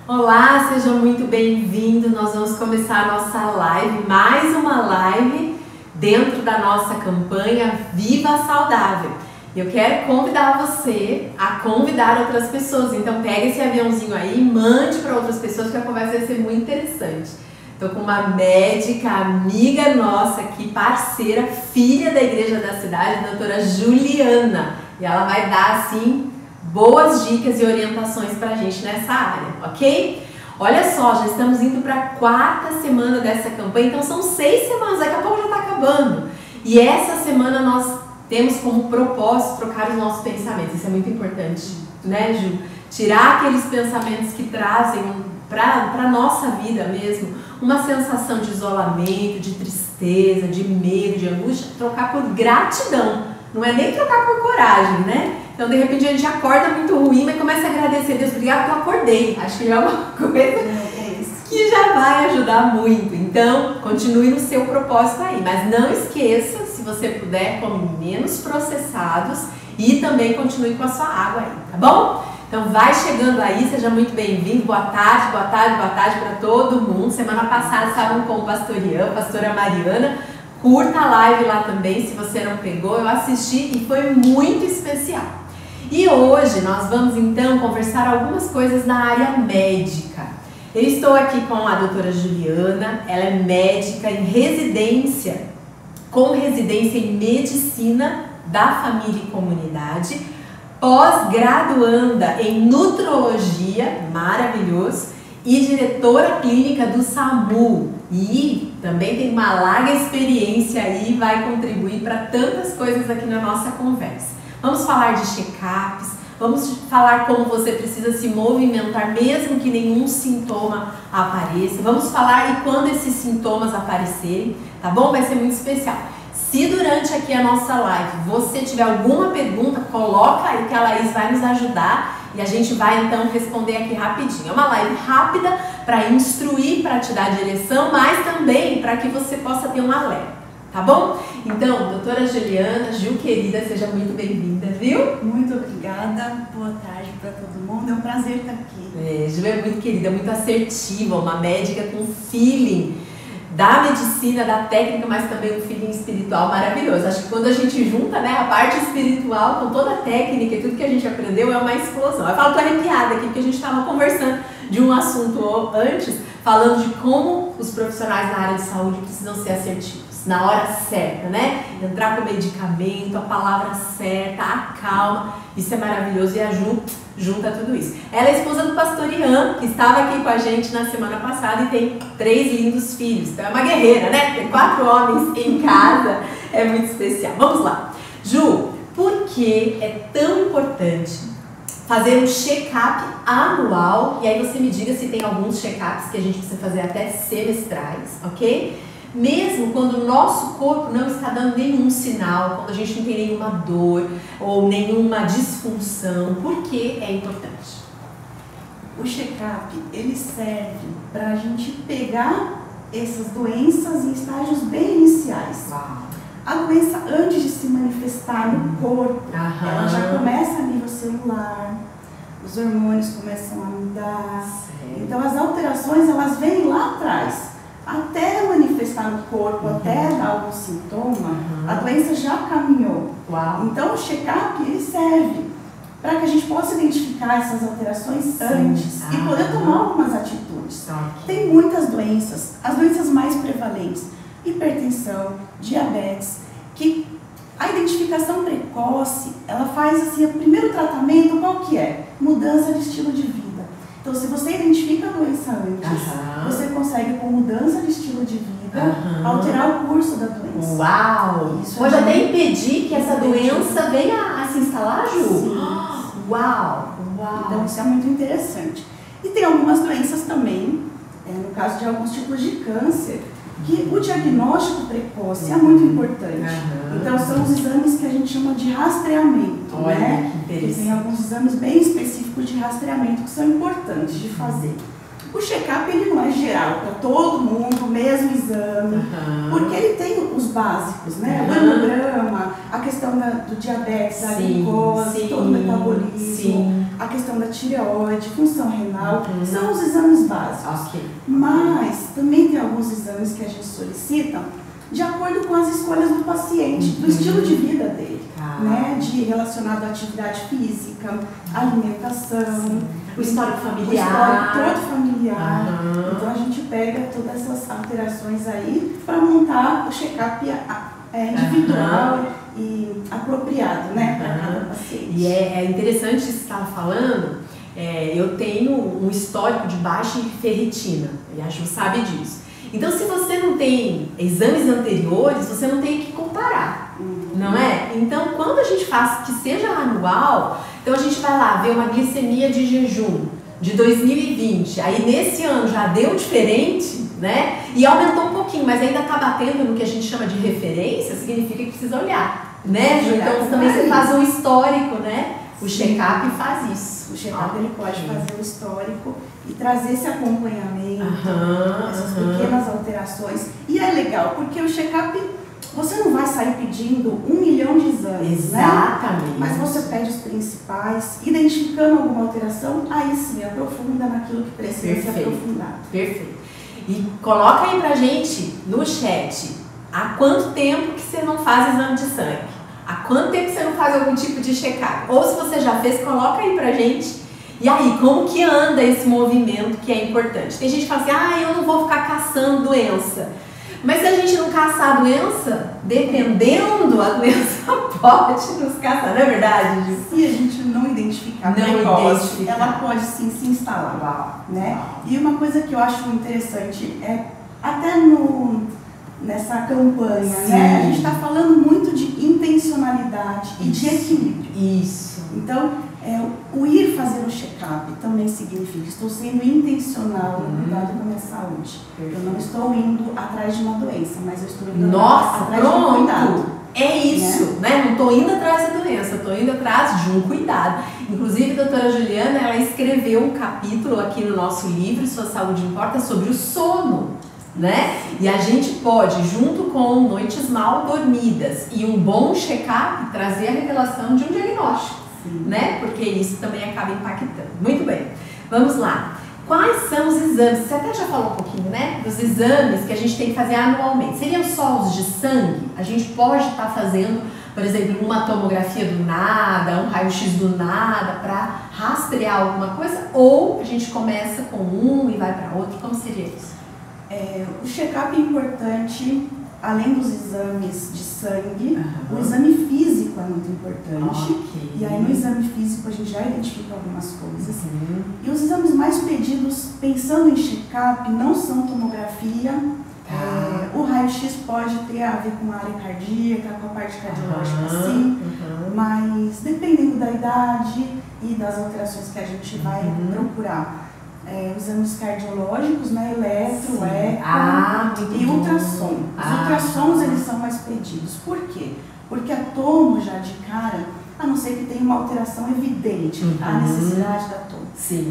Olá, seja muito bem-vindo. Nós vamos começar a nossa live, mais uma live dentro da nossa campanha Viva Saudável. Eu quero convidar você a convidar outras pessoas, então pega esse aviãozinho aí e mande para outras pessoas, que a conversa vai ser muito interessante. Estou com uma médica, amiga nossa aqui, parceira, filha da igreja da cidade, a doutora Juliana, e ela vai dar assim boas dicas e orientações pra gente nessa área, ok? Olha só, já estamos indo para a 4ª semana dessa campanha, então são 6 semanas, daqui a pouco já está acabando. E essa semana nós temos como propósito trocar os nossos pensamentos, isso é muito importante, né, Ju? Tirar aqueles pensamentos que trazem para a nossa vida mesmo uma sensação de isolamento, de tristeza, de medo, de angústia, trocar por gratidão. Não é nem trocar por coragem, né? Então, de repente, a gente acorda muito ruim, mas começa a agradecer a Deus, obrigado que eu acordei. Acho que já é uma coisa que já vai ajudar muito. Então, continue no seu propósito aí. Mas não esqueça, se você puder, come menos processados e também continue com a sua água aí, tá bom? Então, vai chegando aí, seja muito bem-vindo. Boa tarde, boa tarde, boa tarde para todo mundo. Semana passada estavam com o pastor Ian, pastora Mariana. Curta a live lá também, se você não pegou, eu assisti e foi muito especial. E hoje nós vamos então conversar algumas coisas na área médica. Eu estou aqui com a doutora Juliana, ela é médica em residência, com residência em medicina da família e comunidade, pós-graduanda em nutrologia, maravilhoso, e diretora clínica do SAMU. E também tem uma larga experiência aí e vai contribuir para tantas coisas aqui na nossa conversa. Vamos falar de check-ups, vamos falar como você precisa se movimentar mesmo que nenhum sintoma apareça. Vamos falar e quando esses sintomas aparecerem, tá bom? Vai ser muito especial. Se durante aqui a nossa live você tiver alguma pergunta, coloca aí que a Laís vai nos ajudar e a gente vai então responder aqui rapidinho. É uma live rápida para instruir, para te dar direção, mas também para que você possa ter um alerta, tá bom? Então, doutora Juliana, Ju querida, seja muito bem-vinda, viu? Muito obrigada, boa tarde para todo mundo, é um prazer estar aqui. Ju é muito querida, muito assertiva, uma médica com feeling da medicina, da técnica, mas também um feeling espiritual maravilhoso. Acho que quando a gente junta, né, a parte espiritual com toda a técnica e tudo que a gente aprendeu é uma explosão. Eu falo, tô arrepiada aqui porque a gente estava conversando de um assunto antes, falando de como os profissionais na área de saúde precisam ser assertivos, na hora certa, né? Entrar com o medicamento, a palavra certa, a calma, isso é maravilhoso e a Ju junta tudo isso. Ela é esposa do pastor Ian, que estava aqui com a gente na semana passada e tem 3 lindos filhos. Então é uma guerreira, né? Tem 4 homens em casa, é muito especial. Vamos lá. Ju, por que é tão importante fazer um check-up anual? E aí você me diga se tem alguns check-ups que a gente precisa fazer até semestrais, ok? Mesmo quando o nosso corpo não está dando nenhum sinal, quando a gente não tem nenhuma dor ou nenhuma disfunção, por que é importante? O check-up, ele serve para a gente pegar essas doenças em estágios bem iniciais. Uau. A doença, antes de se manifestar no corpo, ela já começa a nível celular, os hormônios começam a mudar. Sério? Então as alterações, elas vêm lá atrás. Até manifestar no corpo, até dar algum sintoma, a doença já caminhou. Uau. Então o check-up ele serve para que a gente possa identificar essas alterações antes e poder tomar algumas atitudes. Tem muitas doenças, as doenças mais prevalentes, hipertensão, diabetes, que a identificação precoce, ela faz assim, o primeiro tratamento qual que é? Mudança de estilo de vida. Então, se você identifica a doença antes, você consegue, com mudança de estilo de vida, alterar o curso da doença. Uau! Isso pode até impedir que essa doença venha a se instalar, Ju? Sim. Uau! Uau! Então, isso é muito interessante. E tem algumas doenças também, no caso de alguns tipos de câncer, que o diagnóstico precoce é muito importante. Então, são os exames que a gente chama de rastreamento. Olha, né? que interessante. E tem alguns exames bem específicos de rastreamento que são importantes de fazer. O check-up ele não é geral para todo mundo, o mesmo exame, porque ele tem os básicos, né? O hemograma, a questão do diabetes, da glicose, todo o metabolismo, a questão da tireoide, função renal, são os exames básicos. Mas também tem alguns exames que a gente solicita de acordo com as escolhas do paciente, do estilo de vida dele, né? Relacionado à atividade física, alimentação, o histórico familiar. O histórico todo familiar. Então a gente pega todas essas alterações aí para montar o check-up individual e apropriado, né, para cada paciente. E é interessante isso que você estava falando. Eu tenho um histórico de baixa ferritina, e a Ju sabe disso. Então, se você não tem exames anteriores, você não tem que comparar, não é? Então, quando a gente faz que seja anual, então a gente vai lá ver uma glicemia de jejum de 2020, aí nesse ano já deu diferente, né? E aumentou um pouquinho, mas ainda está batendo no que a gente chama de referência, significa que precisa olhar, né, Ju? Então, também você faz um histórico, né? O check-up faz isso. O check-up ele pode fazer o histórico e trazer esse acompanhamento, essas pequenas alterações. E é legal, porque o check-up, você não vai sair pedindo 1 milhão de exames, exatamente, né? Mas você pede os principais, identificando alguma alteração, aí sim, aprofunda naquilo que precisa ser aprofundado. Perfeito. E coloca aí pra gente no chat, há quanto tempo que você não faz exame de sangue? Há quanto tempo você não faz algum tipo de check-up? Ou se você já fez, coloca aí pra gente. E aí, como que anda esse movimento que é importante? Tem gente que fala assim, eu não vou ficar caçando doença. Mas se a gente não caçar a doença, dependendo, a doença pode nos caçar, não é verdade, Ju? Se a gente não identificar precoce, ela pode sim se instalar, né? E uma coisa que eu acho interessante é, até nessa campanha, né? A gente está falando muito de intencionalidade e de equilíbrio. Isso. Então, o ir fazer um check-up também significa estou sendo intencional no cuidado com a minha saúde. Eu não estou indo atrás de uma doença, mas eu estou indo atrás de um cuidado. É isso, né? Não estou indo atrás da doença, estou indo atrás de um cuidado. Inclusive, a doutora Juliana, ela escreveu um capítulo aqui no nosso livro, Sua Saúde Importa, sobre o sono. Né? E a gente pode, junto com noites mal dormidas e um bom check-up, trazer a revelação de um diagnóstico, né? Porque isso também acaba impactando. Muito bem, vamos lá. Quais são os exames? Você até já falou um pouquinho, né? Dos exames que a gente tem que fazer anualmente. Seriam só os de sangue? A gente pode estar fazendo, por exemplo, uma tomografia do nada, um raio-x do nada, para rastrear alguma coisa? Ou a gente começa com um e vai para outro? Como seria isso? O check-up é importante, além dos exames de sangue, o exame físico é muito importante. E aí no exame físico a gente já identifica algumas coisas. E os exames mais pedidos, pensando em check-up, não são tomografia. O raio-x pode ter a ver com a área cardíaca, com a parte cardiológica, sim. Mas dependendo da idade e das alterações que a gente vai procurar. Exames cardiológicos, né, eletro, eco e ultrassom. Os ultrassons eles são mais pedidos. Por quê? Porque a tomo já de cara, a não ser que tenha uma alteração evidente, a necessidade da tomo.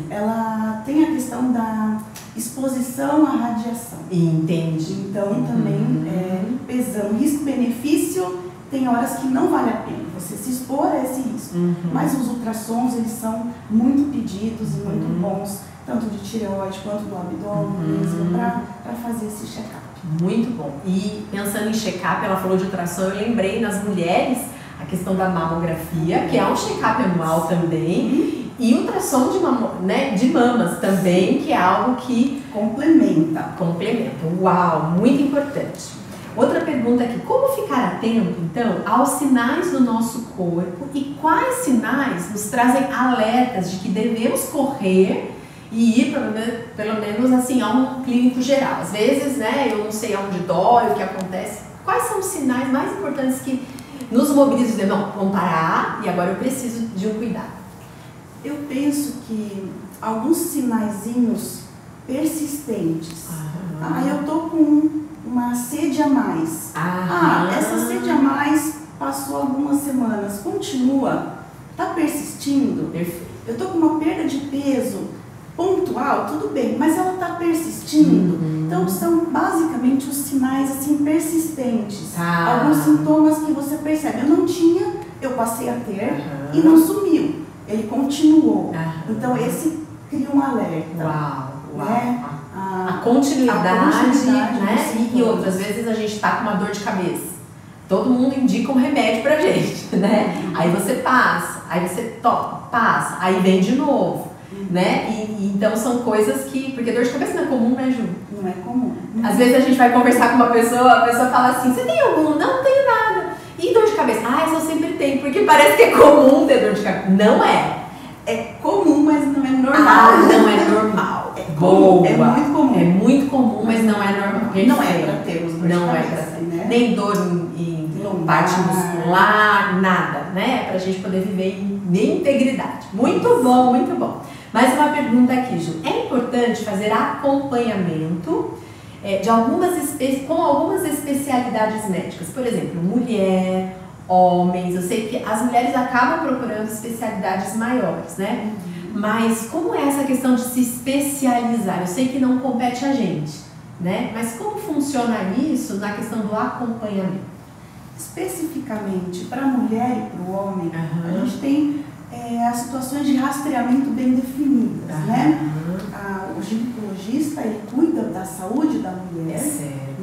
Ela tem a questão da exposição à radiação. Entendi. Então também pesando risco-benefício, tem horas que não vale a pena você se expor a esse risco. Mas os ultrassons eles são muito pedidos e muito bons, tanto de tireoide quanto do abdômen mesmo, para fazer esse check-up. Muito bom. E pensando em check-up, ela falou de ultrassom, eu lembrei nas mulheres a questão da mamografia, que é um check-up anual também, e ultrassom de mamas também, que é algo que complementa. Uau, muito importante. Outra pergunta aqui, como ficar atento, então, aos sinais do nosso corpo e quais sinais nos trazem alertas de que devemos correr e ir, pelo menos assim, a um clínico geral? Às vezes, né, eu não sei aonde dói, o que acontece. Quais são os sinais mais importantes que nos mobilizam de não, vamos parar e agora eu preciso de um cuidado? Eu penso que alguns sinaizinhos persistentes. Eu tô com uma sede a mais. Essa sede a mais passou algumas semanas, continua, tá persistindo. Perfeito. Eu tô com uma perda de peso, pontual, tudo bem, mas ela está persistindo. Então são basicamente os sinais assim persistentes. Alguns sintomas que você percebe. Eu não tinha, eu passei a ter e não sumiu. Ele continuou. Então esse cria um alerta. Uau. Né? A continuidade, né? E outras vezes a gente está com uma dor de cabeça. Todo mundo indica um remédio pra gente, né? Aí você passa, aí você passa, aí vem de novo, né? E então são coisas que... Porque dor de cabeça não é comum, né, Ju? Não é comum. Às vezes a gente vai conversar com uma pessoa, a pessoa fala assim, você tem algum? Não tenho nada. E dor de cabeça? Ah, isso eu sempre tenho, porque parece que é comum ter dor de cabeça. Não é. É comum, mas não é normal. Não é normal. É boa. É muito comum. É muito comum, mas não é normal. Não é pra ter os dor de não cabeça, é pra ter. Né? Nem dor em parte muscular, nada, né? Pra gente poder viver em integridade. Muito bom, muito bom. Mais uma pergunta aqui, Ju. É importante fazer acompanhamento com algumas especialidades médicas? Por exemplo, mulher, homens. Eu sei que as mulheres acabam procurando especialidades maiores, né? Mas como é essa questão de se especializar? Eu sei que não compete a gente, né? Mas como funciona isso na questão do acompanhamento? Especificamente para a mulher e para o homem, a gente tem as situações de rastreamento bem definidas, né? O ginecologista, ele cuida da saúde da mulher,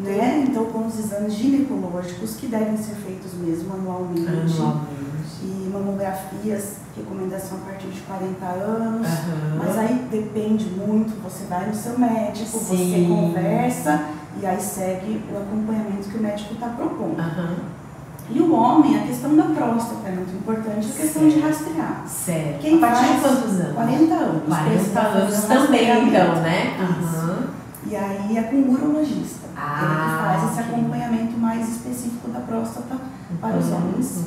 né? Então com os exames ginecológicos que devem ser feitos mesmo anualmente. E mamografias, recomendação a partir de 40 anos, mas aí depende muito, você vai no seu médico, você conversa e aí segue o acompanhamento que o médico está propondo. E o homem, a questão da próstata é muito importante, a questão de rastrear. Certo. Quem a partir faz de quantos anos? 40 anos. 40 anos também, então, né? E aí é com o urologista. Ele faz esse acompanhamento mais específico da próstata para os homens.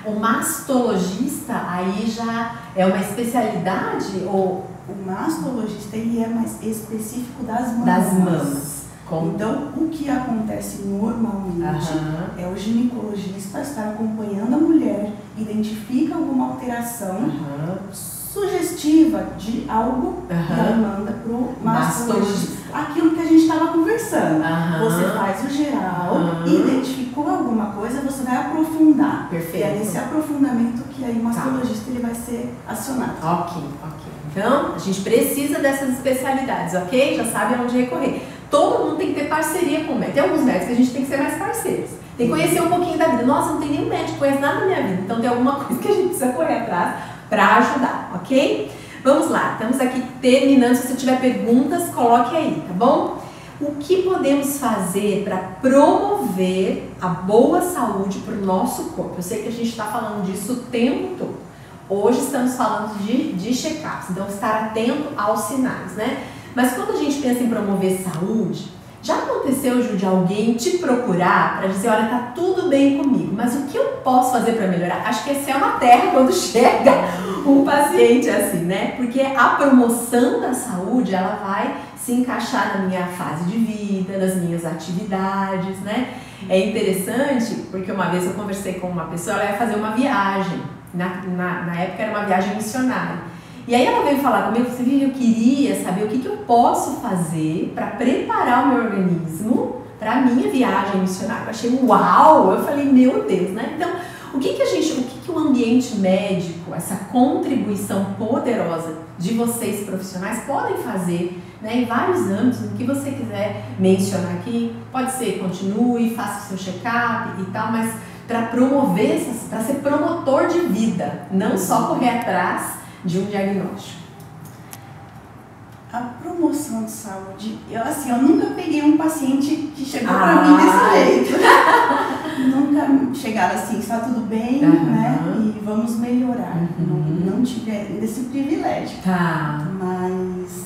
O mastologista aí já é uma especialidade? Ou... O mastologista, ele é mais específico das mamas. Das mamas. Então, o que acontece normalmente é o ginecologista estar acompanhando a mulher, identifica alguma alteração sugestiva de algo e ela manda para o mastologista. Aquilo que a gente estava conversando. Você faz o geral, identificou alguma coisa, você vai aprofundar. Perfeito. E é nesse aprofundamento que aí o mastologista ele vai ser acionado. Ok. Então, a gente precisa dessas especialidades, ok? Já sabe aonde recorrer. Todo mundo tem que ter parceria com o médico. Tem alguns médicos que a gente tem que ser mais parceiros. Tem que conhecer um pouquinho da vida. Nossa, não tem nenhum médico que conhece nada da minha vida. Então tem alguma coisa que a gente precisa correr atrás para ajudar, ok? Vamos lá, estamos aqui terminando. Se você tiver perguntas, coloque aí, tá bom? O que podemos fazer para promover a boa saúde para o nosso corpo? Eu sei que a gente está falando disso o tempo todo. Hoje estamos falando de check-ups, então estar atento aos sinais, né? Mas quando a gente pensa em promover saúde, já aconteceu, Ju, de alguém te procurar para dizer, olha, tá tudo bem comigo, mas o que eu posso fazer para melhorar? Acho que esse é uma terra quando chega um paciente assim, né? Porque a promoção da saúde, ela vai se encaixar na minha fase de vida, nas minhas atividades, né? É interessante, porque uma vez eu conversei com uma pessoa, ela ia fazer uma viagem, na época era uma viagem missionária. E aí ela veio falar comigo, eu queria saber o que eu posso fazer para preparar o meu organismo para a minha viagem missionária. Eu achei uau! Eu falei, meu Deus, né? Então, o que o ambiente médico, essa contribuição poderosa de vocês profissionais podem fazer, né, em vários âmbitos, o que você quiser mencionar aqui, pode ser, continue, faça o seu check-up e tal, mas para promover, para ser promotor de vida, não só correr atrás de um diagnóstico. A promoção de saúde, eu nunca peguei um paciente que chegou para mim desse jeito. Nunca chegaram assim, está tudo bem, né? E vamos melhorar. Não tive esse privilégio. Mas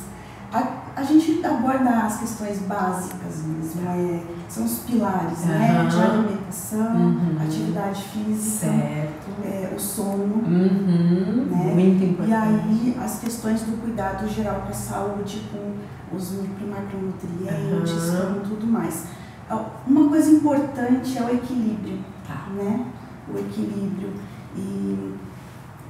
a gente aborda as questões básicas mesmo, são os pilares, né? De alimentação, atividade física, o sono, né? Muito importante. E aí as questões do cuidado geral com a saúde, com os micro e macronutrientes, com tudo mais. Uma coisa importante é o equilíbrio, né? O equilíbrio. E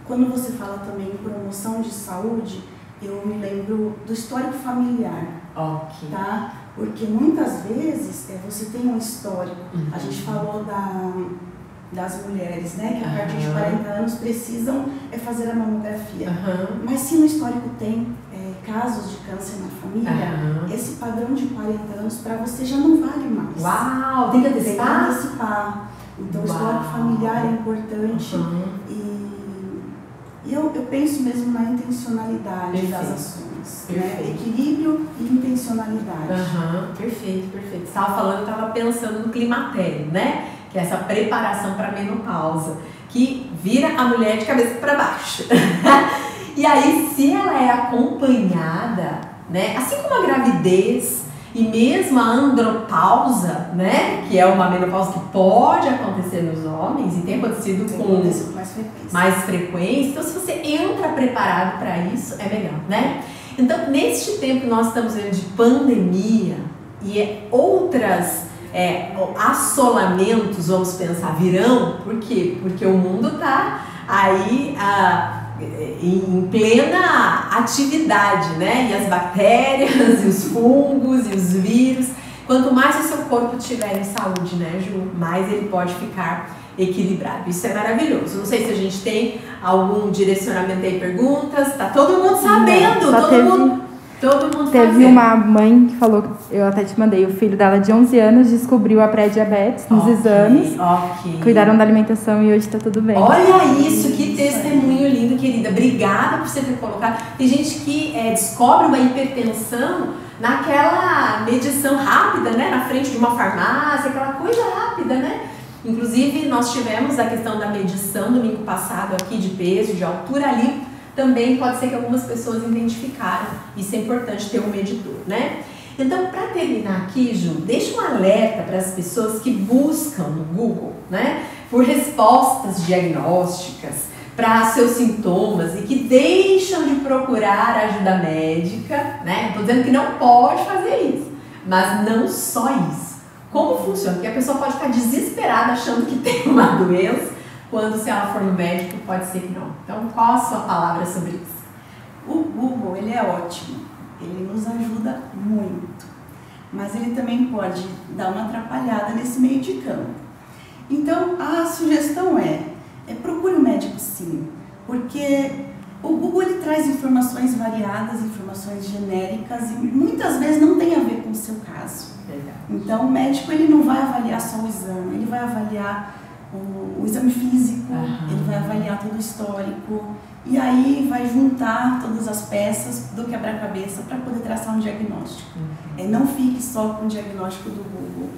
quando você fala também em promoção de saúde, eu me lembro do histórico familiar, Ok. tá? Porque muitas vezes você tem um histórico, a gente falou das mulheres, né, que a partir de 40 anos precisam fazer a mamografia, mas se no histórico tem casos de câncer na família, esse padrão de 40 anos para você já não vale mais. Uau, tem que antecipar? Tem que antecipar. Então, o histórico familiar é importante e eu penso mesmo na intencionalidade das ações, né? Equilíbrio e intencionalidade. Perfeito. Você estava falando, eu estava pensando no climatério, né? Que é essa preparação para a menopausa, que vira a mulher de cabeça para baixo. E aí, se ela é acompanhada, né? Assim como a gravidez e mesmo a andropausa, né? Que é uma menopausa que pode acontecer nos homens e tem acontecido com mais frequência. Então, se você entra preparado para isso, é melhor, né? Então, neste tempo que nós estamos vendo de pandemia e outras assolamentos, vamos pensar, virão. Por quê? Porque o mundo está aí em plena atividade, né? E as bactérias, e os fungos, e os vírus. Quanto mais o seu corpo tiver em saúde, né, Ju, mais ele pode ficar equilibrado. Isso é maravilhoso. Não sei se a gente tem algum direcionamento aí, perguntas. Tá todo mundo sabendo, todo mundo teve fazendo. Uma mãe que falou, eu até te mandei, o filho dela de 11 anos descobriu a pré-diabetes nos exames, cuidaram da alimentação e hoje tá tudo bem. Olha isso, que testemunho lindo, querida. Obrigada por você ter colocado. Tem gente que descobre uma hipertensão naquela medição rápida, né, na frente de uma farmácia, aquela coisa rápida, né? Inclusive, nós tivemos a questão da medição domingo passado aqui de peso, de altura ali. Também pode ser que algumas pessoas identificaram. Isso é importante ter um medidor, né? Então, para terminar aqui, Ju, deixa um alerta para as pessoas que buscam no Google, né, por respostas diagnósticas para seus sintomas e que deixam de procurar ajuda médica, né? Estou dizendo que não pode fazer isso, mas não só isso. Como funciona? Porque a pessoa pode ficar desesperada achando que tem uma doença, quando se ela for no médico pode ser que não. Então, qual a sua palavra sobre isso? O Google, ele é ótimo, ele nos ajuda muito, mas ele também pode dar uma atrapalhada nesse meio de campo. Então, a sugestão procure um médico sim, porque o Google ele traz informações variadas, informações genéricas e muitas vezes não tem a ver com o seu caso. Então, o médico ele não vai avaliar só o exame, ele vai avaliar o exame físico, ele vai avaliar todo o histórico e aí vai juntar todas as peças do quebra-cabeça para poder traçar um diagnóstico. Não fique só com o diagnóstico do Google,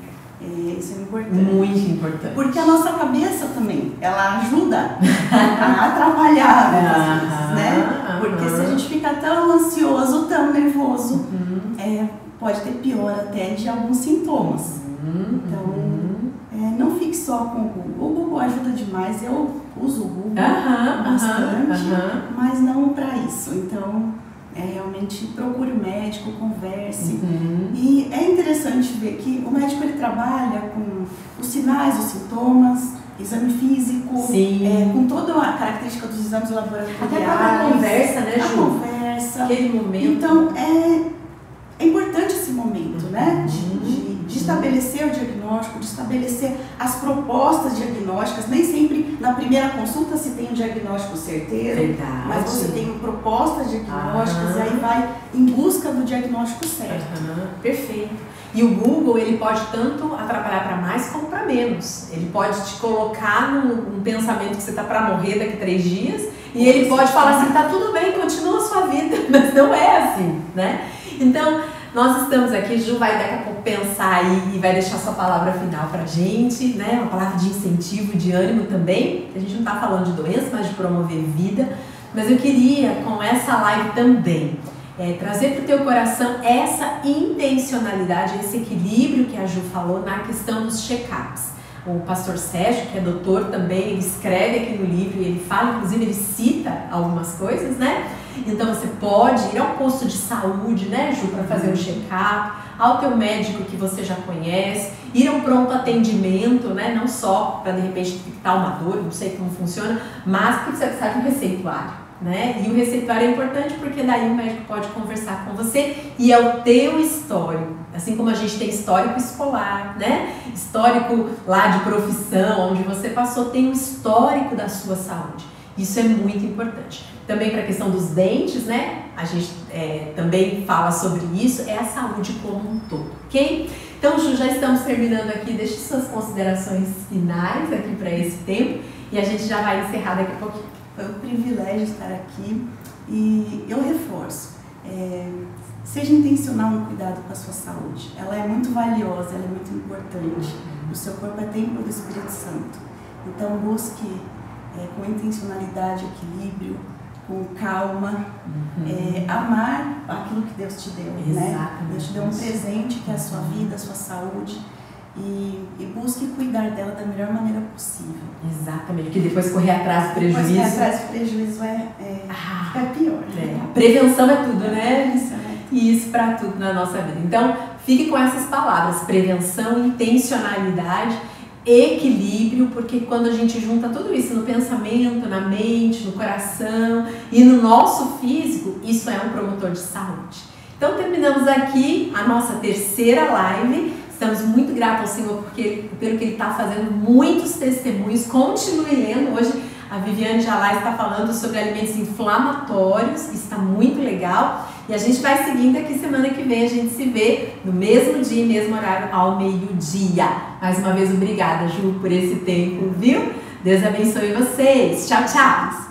isso é importante. Muito importante. Porque a nossa cabeça também, ela ajuda a atrapalhar muitas vezes, né? Porque se a gente fica tão ansioso, tão nervoso, pode ter pior até de alguns sintomas. Então, não fique só com o Google. O Google ajuda demais, eu uso o Google bastante, mas não para isso. Então, realmente procure o médico, converse. E é interessante ver que o médico ele trabalha com os sinais, os sintomas, exame físico, com toda a característica dos exames laboratoriais. Até a conversa, né, Ju? A conversa. Aquele momento. Então, é importante esse momento, né? De estabelecer o diagnóstico, de estabelecer as propostas diagnósticas. Nem sempre na primeira consulta se tem um diagnóstico certeiro, mas você tem propostas diagnósticas e aí vai em busca do diagnóstico certo. Perfeito. E o Google ele pode tanto atrapalhar para mais como para menos. Ele pode te colocar num pensamento que você está para morrer daqui a 3 dias e ele pode falar assim, tá tudo bem, continua a sua vida, mas não é assim, né? Então, nós estamos aqui, Ju vai daqui a pouco pensar aí e vai deixar sua palavra final pra gente, né? Uma palavra de incentivo, de ânimo também. A gente não tá falando de doença, mas de promover vida. Mas eu queria, com essa live também, trazer pro teu coração essa intencionalidade, esse equilíbrio que a Ju falou na questão dos check-ups. O pastor Sérgio, que é doutor também, ele escreve aqui no livro e ele fala, inclusive ele cita algumas coisas, né? Então você pode ir ao posto de saúde, né, Ju, para fazer um check-up, ao teu médico que você já conhece, ir a um pronto atendimento, né, não só para de repente detectar uma dor, não sei como funciona, mas porque você precisa de um receituário. né? E o receituário é importante porque daí o médico pode conversar com você e é o teu histórico. Assim como a gente tem histórico escolar, né? Histórico lá de profissão, onde você passou, tem um histórico da sua saúde. Isso é muito importante. Também para a questão dos dentes, né? A gente também fala sobre isso, é a saúde como um todo, ok? Então, Ju, já estamos terminando aqui. Deixe suas considerações finais aqui para esse tempo e a gente já vai encerrar daqui a pouquinho. Foi um privilégio estar aqui e eu reforço. Seja intencional no cuidado com a sua saúde. Ela é muito valiosa, ela é muito importante. O seu corpo é templo do Espírito Santo. Então, busque com intencionalidade, equilíbrio, com calma, amar aquilo que Deus te deu, né? Deus te deu um presente que é a sua vida, a sua saúde, e busque cuidar dela da melhor maneira possível. Exatamente, porque depois correr atrás do prejuízo... Correr atrás do prejuízo fica pior. Prevenção é tudo, né? E isso para tudo na nossa vida. Então, fique com essas palavras, prevenção, intencionalidade, equilíbrio, porque quando a gente junta tudo isso no pensamento, na mente, no coração e no nosso físico, isso é um promotor de saúde. Então terminamos aqui a nossa terceira live. Estamos muito gratos ao Senhor pelo que Ele está fazendo, muitos testemunhos. Continue lendo. Hoje a Viviane Jalá está falando sobre alimentos inflamatórios, isso está muito legal. E a gente vai seguindo aqui, semana que vem a gente se vê no mesmo dia, mesmo horário, ao meio-dia. Mais uma vez, obrigada, Ju, por esse tempo, viu? Deus abençoe vocês. Tchau, tchau!